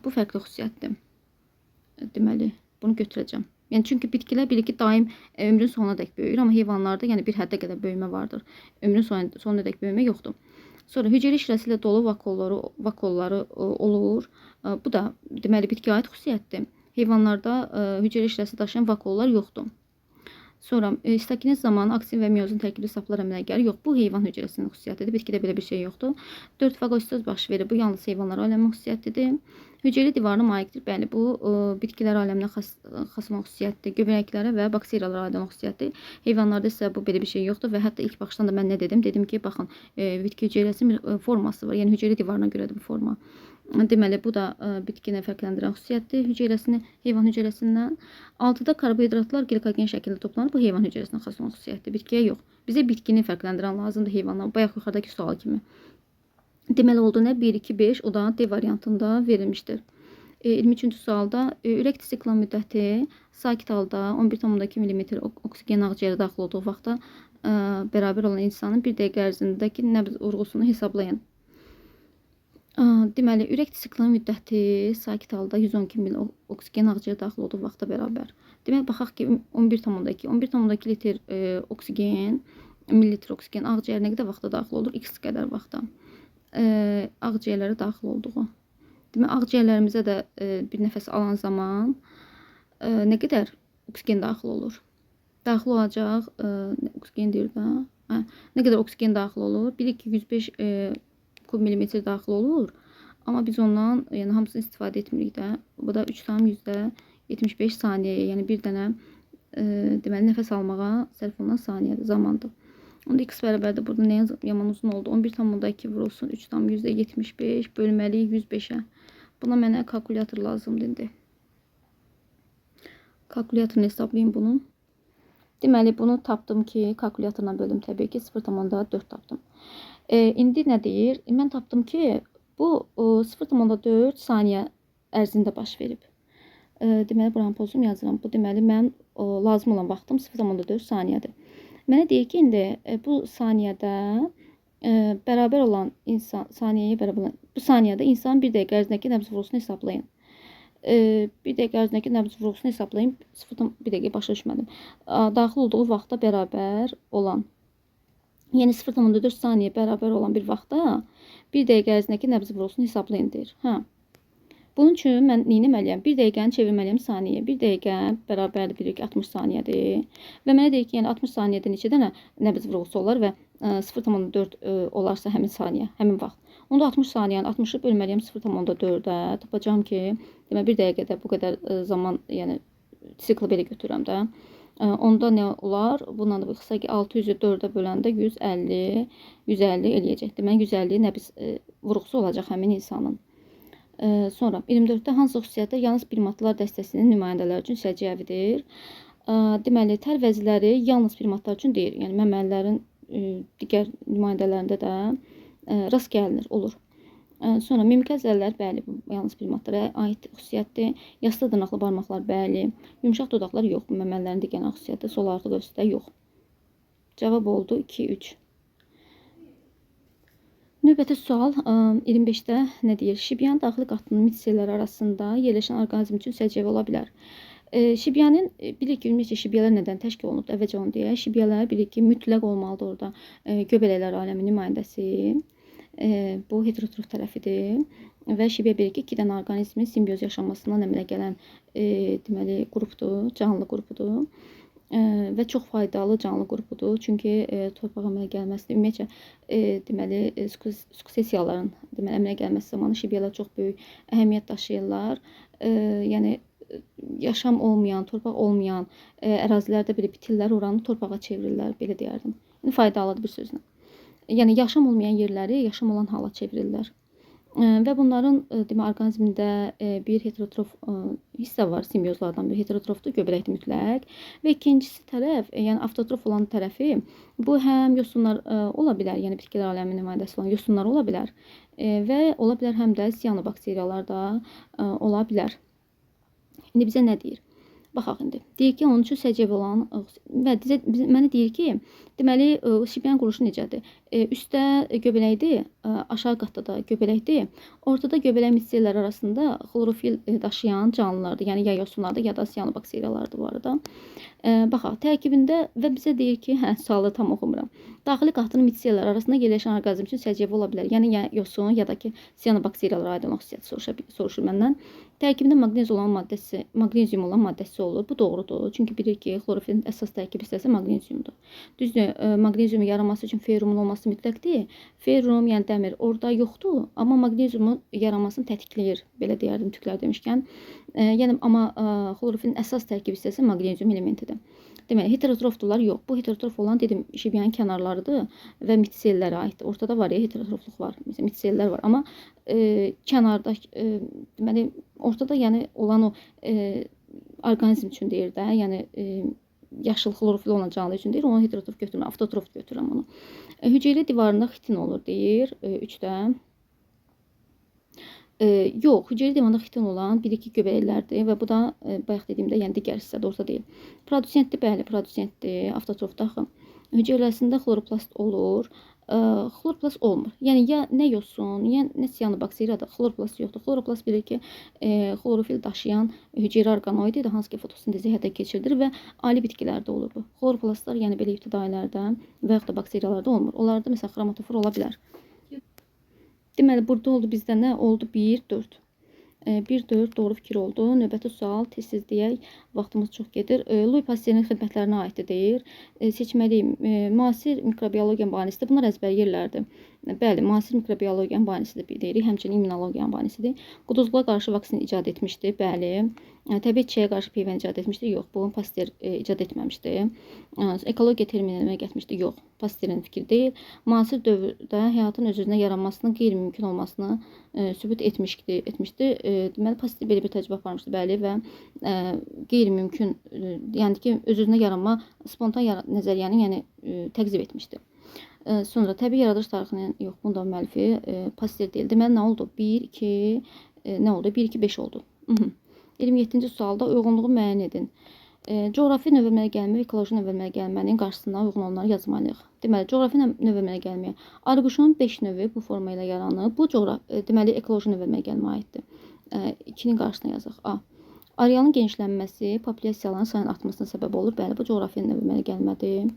Bu fərqli xüsusiyyətdir. Deməli, bunu götürəcəm. Yəni çünki bitkilər bilir ki, daim ömrün sonuna dək böyüyür, amma heyvanlarda yəni bir həddə qədər böyümə vardır. Ömrün sonuna dək böyümə yoxdur. Sonra hüceyrə şirəsi ilə dolu vakuolları olur. Bu da deməli bitkiyə aid xüsusiyyətdir. Heyvanlarda hüceyrə şirəsi daşıyan vakuollar yoxdur. Sonra stakiniz zamanı aksin və miozin tərkibli saplar əmələ gəlir. Yox, bu heyvan hüceyrəsinin xüsusiyyətidir. Bitkidə belə bir şey yoxdur. 4 fagositoz baş verir. Bu yalnız heyvanlar aləminin xüsusiyyətidir. Hüceyrə divarına malikdir. Bəli, bu bitkilər aləminə xas olan xüsusiyyətdir. Göbələklərə və bakteriyalara aid olan xüsusiyyətdir. Heyvanlarda isə bu belə bir şey yoxdur və hətta ilk baxışdan da mən nə dedim? Dedim ki, baxın, bitki hüceyrəsinin bir forması var. Yəni hüceyrə divarına görədir bu forma. Deməli, bu da bitkini fərqləndirən xüsusiyyətdir. Hüceyrəsini heyvan hüceyrəsindən. 6-da karbohidratlar glikogen şəklində toplanır. Bu heyvan hüceyrəsinə xas olan xüsusiyyətdir. Bitkiyə yox. Bizə bitkini fərqləndirən lazımdır heyvandan. Bayaq yuxarıdakı sual kimi. Deməli oldu nə? 1, 2, 5 o da D variantında verilmişdir. 23-cü sualda ürək siklon müddəti sakit halda 11,2 mm oksigen ağciyərə daxil olduğu vaxtda bərabər olan insanın bir dəqiqə ərzindəki nəbz vurğusunu hesablayın. Deməli, ürək siklon müddəti sakit halda 112 ml oksigen ağciyərə daxil olduğu vaxtda bərabər. Deməli, baxaq ki, 11,2 litr oksigen, millilitr oksigen ağciyərə nə qədər vaxtda daxil olur? X qədər vaxtda. Ağciyərlərə daxil olduğu. Deməli, ağciyərlərimizə də bir nəfəs alan zaman nə qədər oksigen daxil olur? Daxil olacaq, oksigen deyir də, nə qədər oksigen daxil olur? 1,205 kub milimetr daxil olur. Amma biz ondan yəni hamısını istifadə etmirik də. Bu da 3,75 saniyə, yəni bir dənə deməli nəfəs almağa sərf olunan saniyədir, zamandır. Onda x bərabərdə burada nəyə yaman uzun oldu? 11,2 vurulsun 3,75 bölməli 105-ə. Buna mənə kalkulyator lazımdır indi. Kalkulyatorla hesablayayım bunu. Deməli, bunu tapdım ki, kalkulyatorla böldüm təbii ki, 0,4 tapdım. İndi nə deyir? Mən tapdım ki, bu 0,4 saniyə ərzində baş verib. Deməli, buranı pozum yazıram. Bu deməli, mən lazım olan vaxtım 0,4 saniyədir. Mənə deyir ki, indi bu saniyədə bərabər olan insan, saniyəyə bərabər olan, bu saniyədə insan bir dəqiqə ərzindəki nəbz vurğusunu hesablayın. Bir dəqiqə ərzindəki nəbz vurğusunu hesablayın. Bir dəqiqə başa düşmədim. Daxil olduğu vaxtda bərabər olan. Yəni 0,4 saniyə bərabər olan bir vaxtda bir dəqiqə ərzindəki nəbz vurğusunu hesablayın deyir. Bunun üçün mən nə etməliyəm? Bir dəqiqəni çevirməliyəm saniyəyə. Bir dəqiqə bərabərdir bilir ki 60 saniyədir. Və mənə deyir ki, yəni 60 saniyədə neçə dənə nəbz vurğusu olar və 0,4 olarsa həmin saniyə, həmin vaxt. Onda 60 saniyəni 60-ı bölməliyəm 0,4-ə. Tapacağım ki, demək bir dəqiqədə bu qədər zaman, yəni siklı belə götürürəm də. Onda nə olar? Bundan da baxsa ki 600-ü 4-ə böləndə 150 eləyəcək. Demək 150 nəbz vurğusu olacaq həmin insanın. Sonra 24-də hansı xüsusiyyətlər yalnız primatlar dəstəsinin nümayəndələri üçün səciyyəvidir? Deməli, tərvəziləri yalnız primatlar üçün deyil, yəni məməlilərin digər nümayəndələrində də rast gəlinir, olur. Sonra mimik əzələlər, bəli, bu yalnız primatlara aid xüsusiyyətdir. Yastı dırnaqlı barmaqlar, bəli. Yumşaq dodaqlar yox, bu məməlilərin digər xüsusiyyəti. Sol arxa dövründə yox. Cavab oldu 2-3. Növbəti sual 25-də nə deyir? Şibyan daxili qatının mitselləri arasında yerləşən orqanizm üçün səciyyəvi ola bilər. Şibyanın, bilirik ki, ümumiyyətlə şibyalar nədən təşkil olunub? Əvvəlcə onu deyək. Şibyalar bilirik ki, mütləq olmalıdır orada. Göbələklər aləmi nümayəndəsi. Bu heterotrof tərəfidir və şibya bilirik ki, 2 dənə orqanizmin simbiyoz yaşamasından əmələ gələn deməli qrupdur, canlı qrupudur və çox faydalı canlı qrupudur. Çünki torpaq əmələ gəlməsində ümumiyyətlə deməli suksessiyaların deməli əmələ gəlməsi zamanı şibyalar çox böyük əhəmiyyət daşıyırlar. Yəni yaşam olmayan, torpaq olmayan ərazilərdə belə bitirlər, oranı torpağa çevirirlər, belə deyərdim. Yəni faydalıdır bir sözlə. Yəni yaşam olmayan yerləri yaşam olan hala çevirirlər. Və bunların demək orqanizmində bir heterotrof hissə var, simbiozlardan bir heterotrofdur, göbələkdir mütləq. Və ikincisi tərəf, yəni avtotrof olan tərəfi, bu həm yosunlar ola bilər, yəni bitkilər aləmi nümayəndəsi olan yosunlar ola bilər və ola bilər həm də siyanobakteriyalar da ola bilər. İndi bizə nə deyir? Baxaq indi. Deyir ki, onun üçün səciyyəvi olan və mənə deyir ki, deməli şibyanın quruluşu necədir? Üstdə göbələkdir, aşağı qatda da göbələkdir. Ortada göbələk mitselləri arasında xlorofil daşıyan canlılardır. Yəni ya yosunlardır, ya da siyanobakteriyalardır bu arada. Baxaq, tərkibində və bizə deyir ki, sualı tam oxumuram. Daxili qatının mitselləri arasında yerləşən orqanizm üçün səciyyəvi ola bilər. Yəni ya yosun, ya da ki, siyanobakteriyalara aid olan xüsusiyyəti soruşur məndən. Tərkibində maqnezium olan maddəsi olur. Bu doğrudur. Çünki bilirik ki, xlorofilin əsas tərkib hissəsi maqneziumdur. Düzdür, maqneziumun yaranması üçün ferrumun olması mütləqdir. Ferrum, yəni dəmir orada yoxdur, amma maqneziumun yaranmasını tətikləyir, belə deyərdim türklər demişkən. Yəni amma xlorofilin əsas tərkib hissəsi maqnezium elementidir. Deməli, heterotrofdurlar? Yox. Bu heterotrof olan dedim, şibyanın kənarlarıdır və mitsellərə aiddir. Ortada var ya, heterotrofluq var. Məsələn, mitsellər var, amma kənarda deməli ortada yəni olan o orqanizm üçün deyir də, yəni yaşıl xlorofil olan canlı üçün deyir, onu heterotrof götürmürəm, avtotrof götürürəm onu. Hüceyrə divarında xitin olur deyir 3-də. Yox, hüceyrə divarında xitin olan 1-2 göbələklərdir və bu da bayaq dediyimdə, yəni digər hissədə orta deyil. Produsentdir, bəli, produsentdir, avtotrofda axı. Hüceyrəsində xloroplast olur, xloroplast olmur. Yəni ya nə yosun, ya nə siyanobakteriyadır, xloroplast yoxdur. Xloroplast bilir ki, xlorofil daşıyan hüceyrə orqanoididir, hansı ki, fotosintezi həyata keçirilir və ali bitkilərdə olur bu. Xloroplastlar yəni belə ibtidailərdə və yaxud da bakteriyalarda olmur. Onlarda məsələn xromatofor ola bilər. Deməli, burada oldu bizdə nə? Oldu 1-4. 1-4 doğru fikir oldu. Növbəti sual, tez-tez deyək, vaxtımız çox gedir. Louis Pasteur'in xidmətlərinə aiddir deyir. Seçməliyim. Müasir mikrobiologiyanın banisidir. Bunlar əzbər yerlərdir. Bəli, müasir mikrobiologiyanın banisidir deyirik. Həmçinin immunologiyanın banisidir. Quduzluğa qarşı vaksin icad etmişdir. Bəli. Təbii çiçəyə qarşı peyvənd icad etmişdir. Yox, bu Pasteur icad etməmişdir. Ekologiya terminini gətirmişdir. Yox, Pasteur'in fikri deyil. Müasir dövrdə həyatın öz-özünə yaranmasının qeyri-mümkün olmasını sübut etmişdir. Deməli, Pasteur belə bir təcrübə aparmışdır, bəli, və qeyri-mümkün, yəni ki, öz-özünə yaranma spontan nəzəriyyəni yəni təqzib etmişdir. Sonra təbii yaradılış tarixinin, yox, bunun da müəllifi Pasteur deyil. Deməli, nə oldu? 1, 2, nə oldu? 1, 2, 5 oldu. 27-ci sualda uyğunluğu müəyyən edin. Coğrafi növ əmələ gəlmə və ekoloji növ əmələ gəlmənin qarşısına uyğun olanları yazmalıyıq. Deməli, coğrafi növ əmələ gəlməyə arıquşunun 5 növü bu forma ilə yaranıb. Bu deməli ekoloji növ əmələ gəlməyə aiddir. 2-nin qarşısına yazaq. A. Arealın genişlənməsi populyasiyaların sayının artmasına səbəb olur. Bəli, bu coğrafi növ əmələ gəlmədir.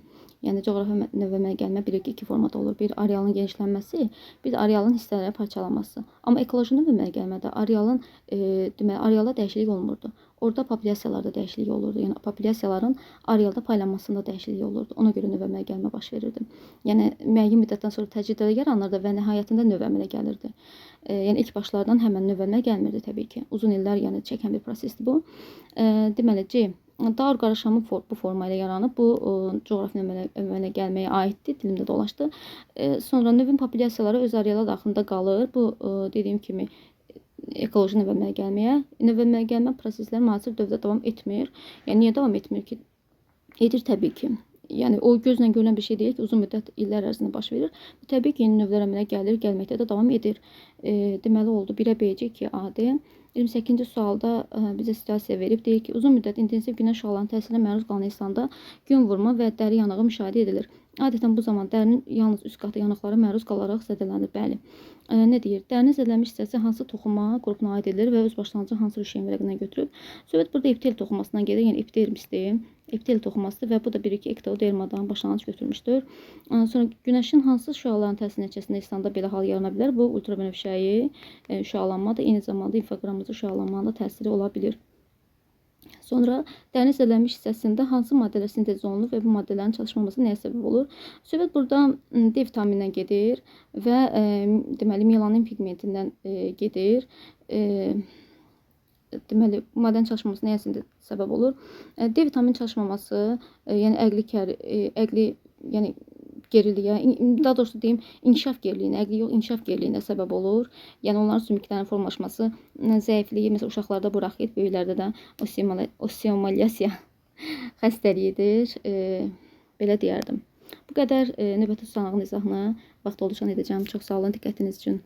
Yəni coğrafi növ əmələ gəlmə bilirik ki, 2 formada olur. Bir arealın genişlənməsi, bir də arealın hissələrə parçalanması. Amma ekoloji növ əmələ gəlmədə arealın deməli arealda dəyişiklik olmurdu. Orada populyasiyalarda dəyişiklik olurdu. Yəni populyasiyaların arealda paylanmasında dəyişiklik olurdu. Ona görə növ əmələ gəlmə baş verirdi. Yəni müəyyən müddətdən sonra təcriddə yaranırdı və nəhayətində növ əmələ gəlirdi. Yəni ilk başlardan həmən növ əmələ gəlmirdi təbii ki. Uzun illər yəni çəkən bir prosesdir bu. Deməli C. Dar qarışımı bu forma ilə yaranıb. Bu coğrafi növ əmələ gəlməyə aiddir. Dilimdə dolaşdı. Sonra növün populyasiyaları öz areala daxilində qalır. Bu dediyim kimi ekoloji növ əmələ gəlməyə. Növ əmələ gəlmə prosesləri müasir dövrdə davam etmir. Yəni niyə davam etmir ki? Edir təbii ki. Yəni o gözlə görülən bir şey deyil ki, uzun müddət illər ərzində baş verir. Təbii ki, yeni növlər əmələ gəlir, gəlməkdə də davam edir. Deməli oldu 1-ə B2 AD. 28-ci sualda bizə situasiya verib, deyir ki, uzun müddət intensiv günəş şüalarının təsirinə məruz qalan insanda gün vurma və dəri yanığı müşahidə edilir. Adətən bu zaman dərinin yalnız üst qatı yanıqlara məruz qalaraq zədələnir. Bəli. Nə deyir? Dərinin zədələnmiş hissəsi hansı toxuma qrupuna aid edilir və öz başlanğıcı hansı rüşeyin vərəqindən götürüb? Söhbət burada epitel toxumasından gedir, yəni epidermisdir. Epitel toxuması və bu da 1-2 ektodermadan başlanğıc götürmüşdür. Sonra günəşin hansı şüaların təsiri nəticəsində insanda belə hal yarana bilər? Bu ultraviyoletiyi şüalanmadır. Eyni zamanda infraqırmızı şüalanmanın da təsiri ola bilir. Sonra dərinin zədələnmiş hissəsində hansı maddələr sintez olunur və bu maddələrin çalışmaması nəyə səbəb olur? Söhbət burada D vitaminindən gedir və deməli melanin pigmentindən gedir. Deməli, bu maddənin çalışmaması nəyə səbəb olur? D vitamini çalışmaması, yəni yəni geriliyə, daha doğrusu deyim, inkişaf geriliyinə, əqli yox, inkişaf geriliyinə səbəb olur. Yəni onların sümüklərinin formalaşması zəifliyi, məsələn, uşaqlarda bu raxit, böyüklərdə də osteomalyasiya xəstəliyidir. Belə deyərdim. Bu qədər növbəti sualın izahını vaxt olduqca edəcəm. Çox sağ olun diqqətiniz üçün.